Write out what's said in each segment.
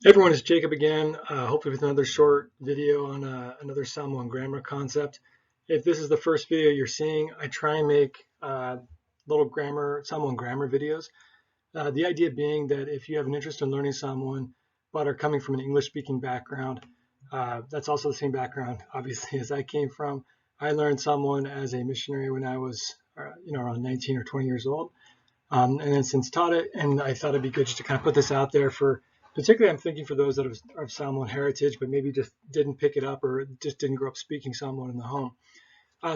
Hey everyone, it's Jacob again, hopefully with another short video on another Samoan grammar concept. If this is the first video you're seeing, I try and make little Samoan grammar videos. The idea being that if you have an interest in learning Samoan, but are coming from an English-speaking background, that's also the same background, obviously, as I came from. I learned Samoan as a missionary when I was, around 19 or 20 years old. And then since taught it, and I thought it'd be good just to kind of put this out there for, particularly I'm thinking for those that are of Samoan heritage, but maybe just didn't pick it up or just didn't grow up speaking Samoan in the home.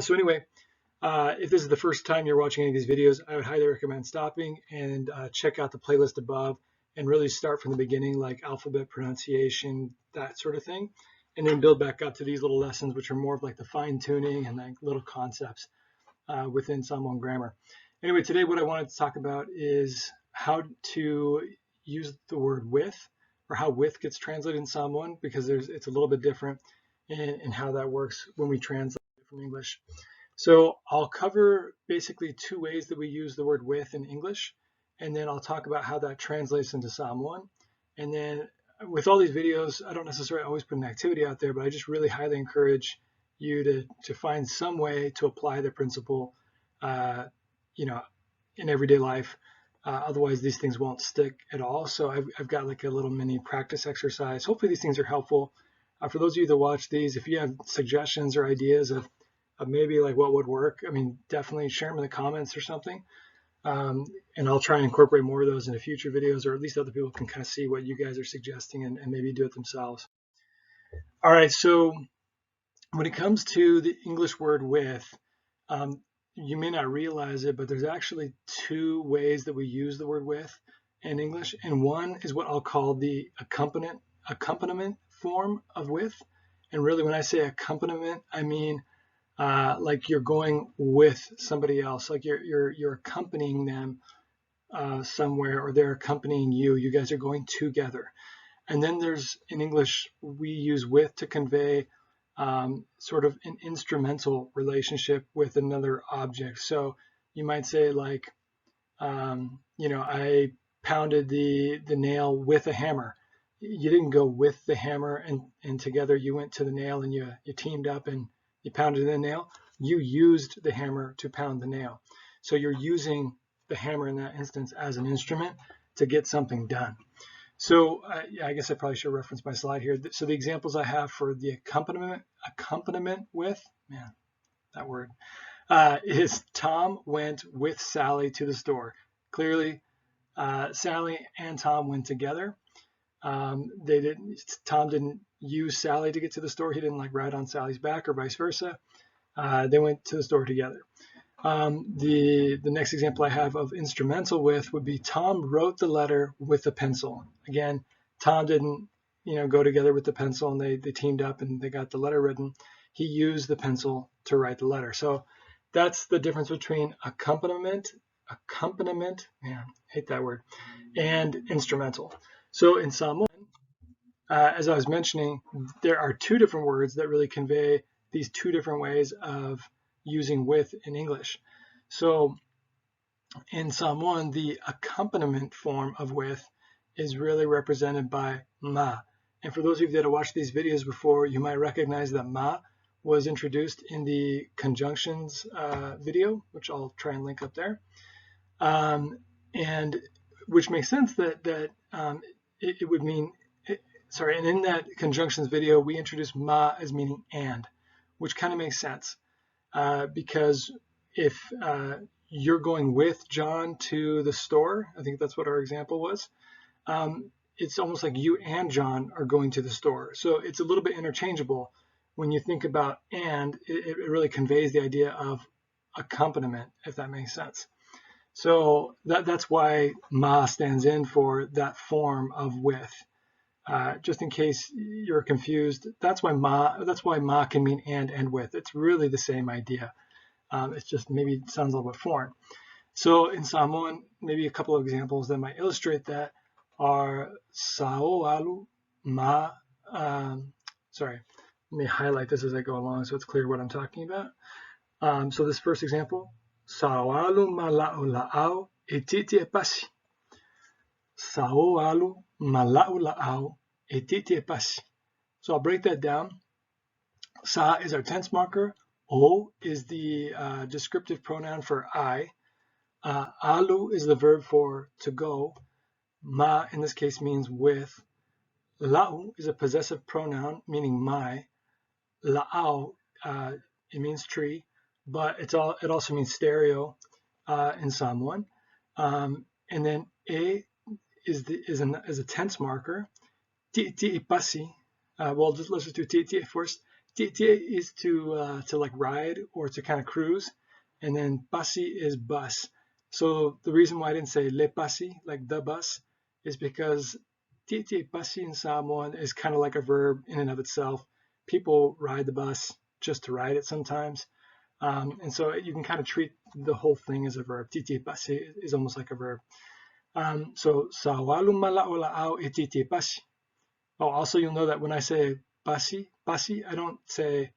So anyway, if this is the first time you're watching any of these videos, I would highly recommend stopping and check out the playlist above and really start from the beginning, like alphabet pronunciation, that sort of thing, and then build back up to these little lessons, which are more of like the fine tuning and like little concepts within Samoan grammar. Anyway, today what I wanted to talk about is how to use the word with, or how with gets translated in Samoan, because it's a little bit different in how that works when we translate it from English. So I'll cover basically two ways that we use the word with in English, and then I'll talk about how that translates into Samoan. And then with all these videos, I don't necessarily always put an activity out there, but I just really highly encourage you to find some way to apply the principle, uh, in everyday life. Otherwise, these things won't stick at all. So I've got like a little mini practice exercise. Hopefully these things are helpful. For those of you that watch these, if you have suggestions or ideas of maybe like what would work, I mean, definitely share them in the comments or something. And I'll try and incorporate more of those into future videos, or at least other people can kind of see what you guys are suggesting and maybe do it themselves. All right, so when it comes to the English word with, um, you may not realize it, but there's actually two ways that we use the word with in English. And one is what I'll call the accompaniment form of with. And really, when I say accompaniment, I mean like you're going with somebody else, like you're accompanying them somewhere, or they're accompanying you. You guys are going together. And then there's, in English, we use with to convey sort of an instrumental relationship with another object. So you might say like, I pounded the nail with a hammer. You didn't go with the hammer and together you went to the nail and you teamed up and you pounded the nail. You used the hammer to pound the nail. So you're using the hammer in that instance as an instrument to get something done. So I guess I probably should reference my slide here. So the examples I have for the accompaniment with, man, that word, is Tom went with Sally to the store. Clearly, Sally and Tom went together. Tom didn't use Sally to get to the store. He didn't like ride on Sally's back or vice versa. They went to the store together. The next example I have of instrumental with would be Tom wrote the letter with a pencil. Again, Tom didn't go together with the pencil and they teamed up and they got the letter written. He used the pencil to write the letter. So that's the difference between accompaniment, man, hate that word, and instrumental. So in Samoan, as I was mentioning, there are two different words that really convey these two different ways of using with in English. So in Samoan, the accompaniment form of with is really represented by ma. And for those of you that have watched these videos before, you might recognize that ma was introduced in the conjunctions video, which I'll try and link up there. And which makes sense that it would mean, and in that conjunctions video, we introduced ma as meaning and, which kind of makes sense because if you're going with John to the store, I think that's what our example was, it's almost like you and John are going to the store. So it's a little bit interchangeable. When you think about and, it really conveys the idea of accompaniment, if that makes sense. So that's why ma stands in for that form of with. Just in case you're confused, that's why ma can mean and with. It's really the same idea. It's just maybe it sounds a little bit foreign. So in Samoan, maybe a couple of examples that might illustrate that are sao alu ma. Sorry, let me highlight this as I go along so it's clear what I'm talking about. So this first example, sao alu mala'u la'au e titi e pasi. Sao alu mala'u la'au e titi e pasi. So I'll break that down. Sa is our tense marker. O is the descriptive pronoun for I. Alu is the verb for to go. Ma in this case means with. Lau is a possessive pronoun meaning my. La'au it means tree, but it also means stereo in Samoan. And then e is a tense marker. Ti'i pasi. Well, let's just do ti'i first. Ti'i is to like ride or to kind of cruise, and then pasi is bus. So the reason why I didn't say le pasi, like the bus, is because ti'i pasi in Samoan is kind of like a verb in and of itself. People ride the bus just to ride it sometimes, and so you can kind of treat the whole thing as a verb. Ti'i pasi is almost like a verb. So sawalu mala'ola'au e ti'i pasi. Oh, also you'll know that when I say pasi, I don't say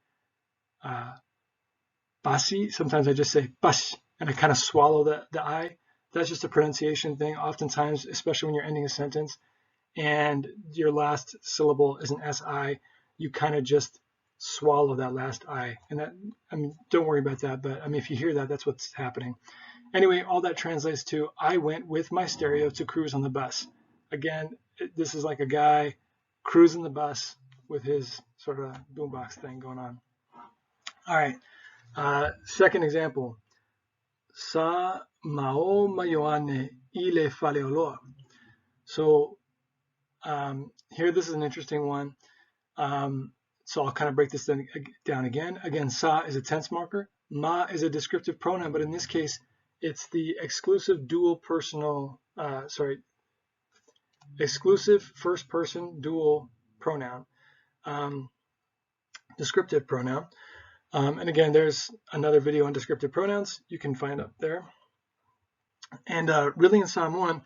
pasi. Sometimes I just say pas, and I kind of swallow the I. That's just a pronunciation thing. Oftentimes, especially when you're ending a sentence and your last syllable is an SI, you kind of just swallow that last I. And that, I mean, don't worry about that, but I mean, if you hear that, that's what's happening. Anyway, all that translates to I went with my stereo to cruise on the bus. Again, this is like a guy cruising the bus with his sort of boombox thing going on. All right, second example. Sa mao mayoane ile faleoloa. So here, this is an interesting one. So I'll kind of break this down again. Again, sa is a tense marker. Ma is a descriptive pronoun, but in this case, it's the exclusive exclusive first person dual pronoun, descriptive pronoun. And again, there's another video on descriptive pronouns you can find up there. And really in Samoan,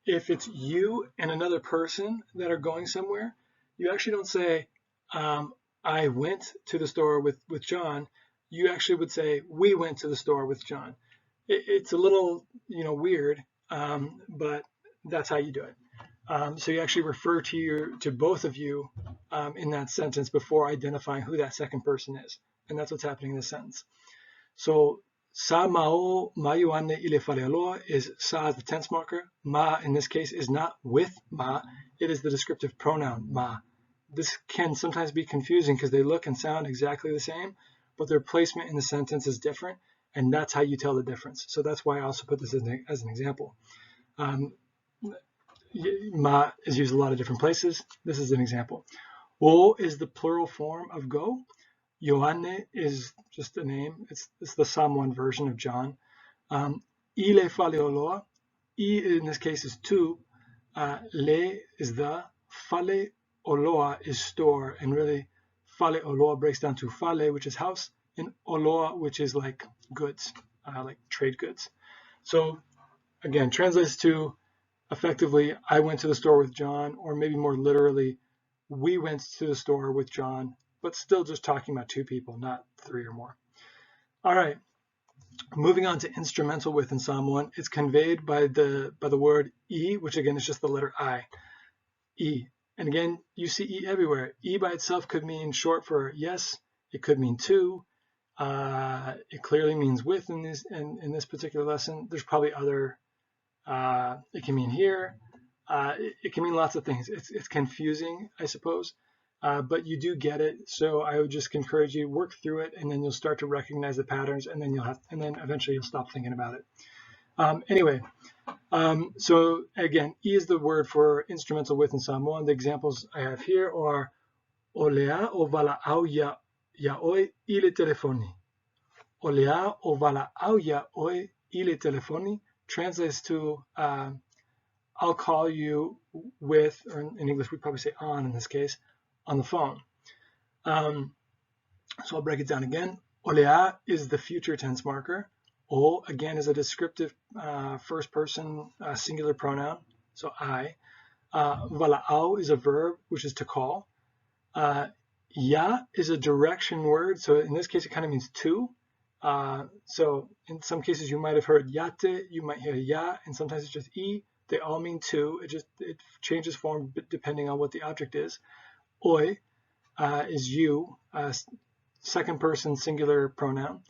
if it's you and another person that are going somewhere, you actually don't say, I went to the store with John. You actually would say, we went to the store with John. It's a little, weird, but that's how you do it. So you actually refer to both of you in that sentence before identifying who that second person is. And that's what's happening in this sentence. So sa mao mayuane ile faleoloa is sa as the tense marker. Ma in this case is not with ma. It is the descriptive pronoun ma. This can sometimes be confusing because they look and sound exactly the same, but their placement in the sentence is different. And that's how you tell the difference. So that's why I also put this as an example. Ma is used a lot of different places. This is an example. O is the plural form of go. Ioane is just a name. It's the Samoan version of John. Ile faleoloa. I in this case is to. Le is the. Faleoloa is store. And really, faleoloa breaks down to fale, which is house, and oloa, which is like goods, like trade goods. So again, translates to effectively, I went to the store with John, or maybe more literally, we went to the store with John, but still just talking about two people, not three or more. All right, moving on to instrumental with in Samoan, it's conveyed by the word e, which again is just the letter I, e. And again, you see e everywhere. E by itself could mean short for yes, it could mean to. It clearly means with in this particular lesson. There's probably other. It can mean here. It can mean lots of things. It's confusing, I suppose, but you do get it. So I would just encourage you work through it, and then you'll start to recognize the patterns, and then eventually you'll stop thinking about it. Anyway, so again, E is the word for instrumental with in Samoan. The examples I have here are olea o vala'au ya oi ile telefoni. Olea o vala'au ya oi ile telefoni translates to I'll call you with, or in English we probably say on in this case, on the phone. So I'll break it down again. Olea is the future tense marker. O again is a descriptive first person singular pronoun, so I. Vala'au is a verb, which is to call. Ya is a direction word, so in this case it kind of means to. So in some cases you might have heard yate, you might hear ya, and sometimes it's just e, They all mean two. It changes form depending on what the object is. Oi is you, second person singular pronoun.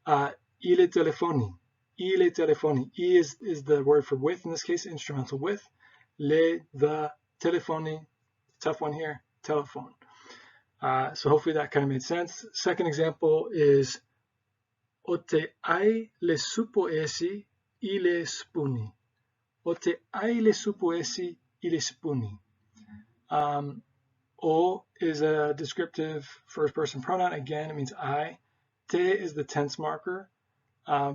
Il est téléphoné. Il est téléphoné. I is the word for with, in this case, instrumental with. The, téléphoné, tough one here, telephone. So hopefully that kind of made sense. Second example is Ote ai le supo esi ile spuni. Ote ai le supo esi ile spuni. O is a descriptive first person pronoun. Again, it means I. Te is the tense marker,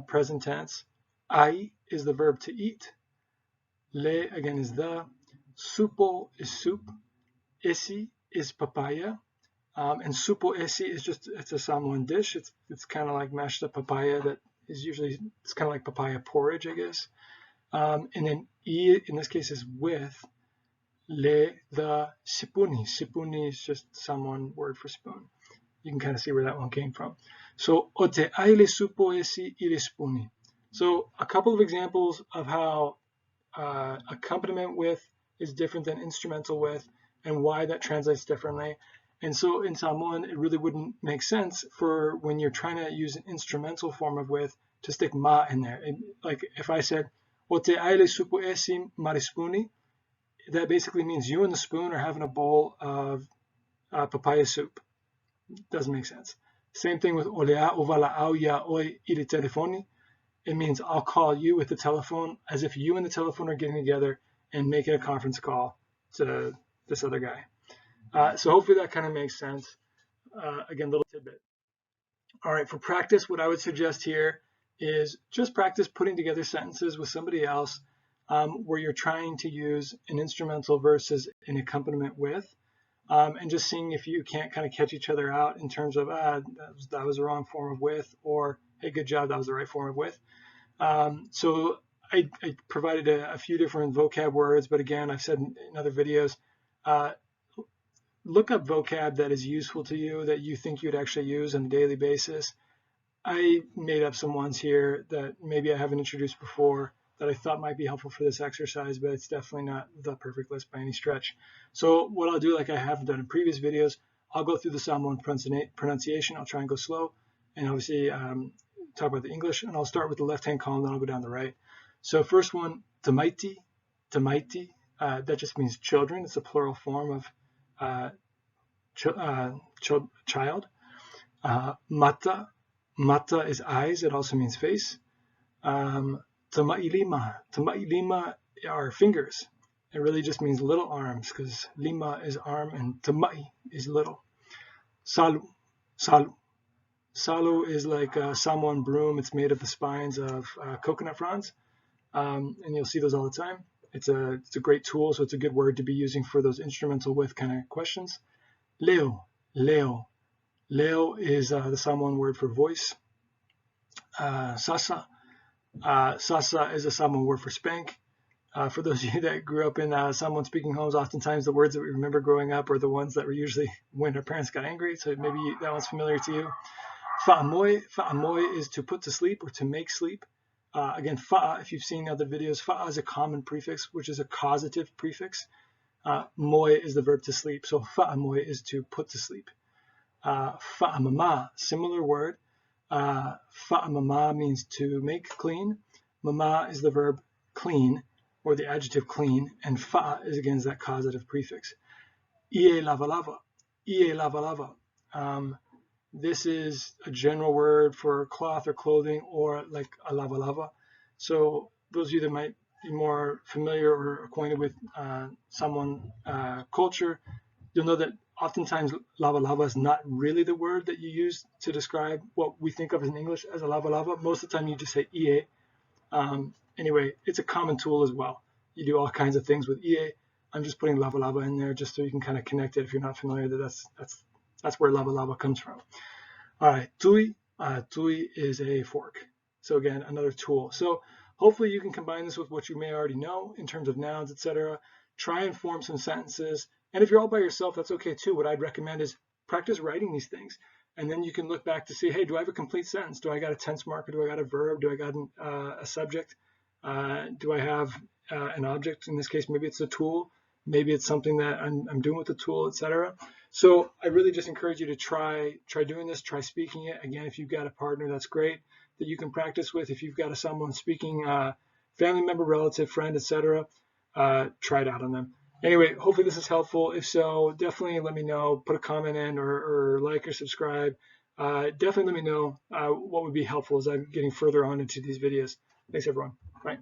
present tense. Ai is the verb to eat. Le, again, is the. Supo is soup. Esi is papaya. And supo esi is it's a Samoan dish. It's kind of like mashed up papaya that is usually, it's kind of like papaya porridge, I guess. And then I, in this case, is with. Le, the, sipuni. Sipuni is just Samoan word for spoon. You can kind of see where that one came from. So, ote ai le supo esi ile spuni. So, a couple of examples of how accompaniment with is different than instrumental with and why that translates differently. And so in Samoan, it really wouldn't make sense for when you're trying to use an instrumental form of with to stick ma in there. Like if I said, ote ai le supo esi marispuni, that basically means you and the spoon are having a bowl of papaya soup. Doesn't make sense. Same thing with olea ovala au ya oi ile telefoni. It means I'll call you with the telephone, as if you and the telephone are getting together and making a conference call to this other guy. So hopefully that kind of makes sense. Again, little tidbit. All right, for practice, what I would suggest here is just practice putting together sentences with somebody else where you're trying to use an instrumental versus an accompaniment with, and just seeing if you can't kind of catch each other out in terms of, that was the wrong form of with, or, hey, good job, that was the right form of with. So I provided a few different vocab words, but again, I've said in other videos, look up vocab that is useful to you, that you think you'd actually use on a daily basis. I made up some ones here that maybe I haven't introduced before that I thought might be helpful for this exercise, but it's definitely not the perfect list by any stretch. So what I'll do, like I haven't done in previous videos, I'll go through the Samoan pronunciation. I'll try and go slow, and obviously talk about the English, and I'll start with the left-hand column, then I'll go down the right. So first one, tamaiti, tamaiti. That just means children. It's a plural form of child. Mata, mata is eyes. It also means face. Tamailima, tamailima are fingers. It really just means little arms, because lima is arm and tamai is little. Salu, salu. Salu is like a Samoan broom. It's made of the spines of coconut fronds, and you'll see those all the time. It's a great tool, so it's a good word to be using for those instrumental with kind of questions. Leo, leo. Leo is the Samoan word for voice. Sasa. Sasa is a Samoan word for spank. For those of you that grew up in Samoan speaking homes, oftentimes the words that we remember growing up are the ones that were usually when our parents got angry, so maybe that one's familiar to you. Fa'amoy, fa'amoy is to put to sleep or to make sleep. Again, fa'a, if you've seen other videos, fa'a is a common prefix, which is a causative prefix. Moy is the verb to sleep, so fa'amoy is to put to sleep. Fa'amama, similar word. Fa'amama means to make clean. Mama is the verb clean, or the adjective clean, and fa'a is again that causative prefix. Ie lava lava, ie lava lava. This is a general word for cloth or clothing, or like a lava lava. So those of you that might be more familiar or acquainted with Samoan culture, you'll know that oftentimes lava lava is not really the word that you use to describe what we think of in English as a lava lava. Most of the time you just say ie. Anyway, it's a common tool as well. You do all kinds of things with ie. I'm just putting lava lava in there just so you can kind of connect it if you're not familiar that that's where lava lava comes from. All right, tui. Tui is a fork. So again, another tool. So hopefully you can combine this with what you may already know in terms of nouns, etc. Try and form some sentences. And if you're all by yourself, that's okay too. What I'd recommend is practice writing these things. And then you can look back to see, hey, do I have a complete sentence? Do I got a tense marker? Do I got a verb? Do I got a subject? Do I have an object? In this case, maybe it's a tool. Maybe it's something that I'm doing with the tool, etc. So I really just encourage you to try doing this, try speaking it. Again, if you've got a partner, that's great that you can practice with. If you've got someone speaking, family member, relative, friend, etc., try it out on them. Anyway, hopefully this is helpful. If so, definitely let me know. Put a comment in or like or subscribe. Definitely let me know what would be helpful as I'm getting further on into these videos. Thanks, everyone. Bye.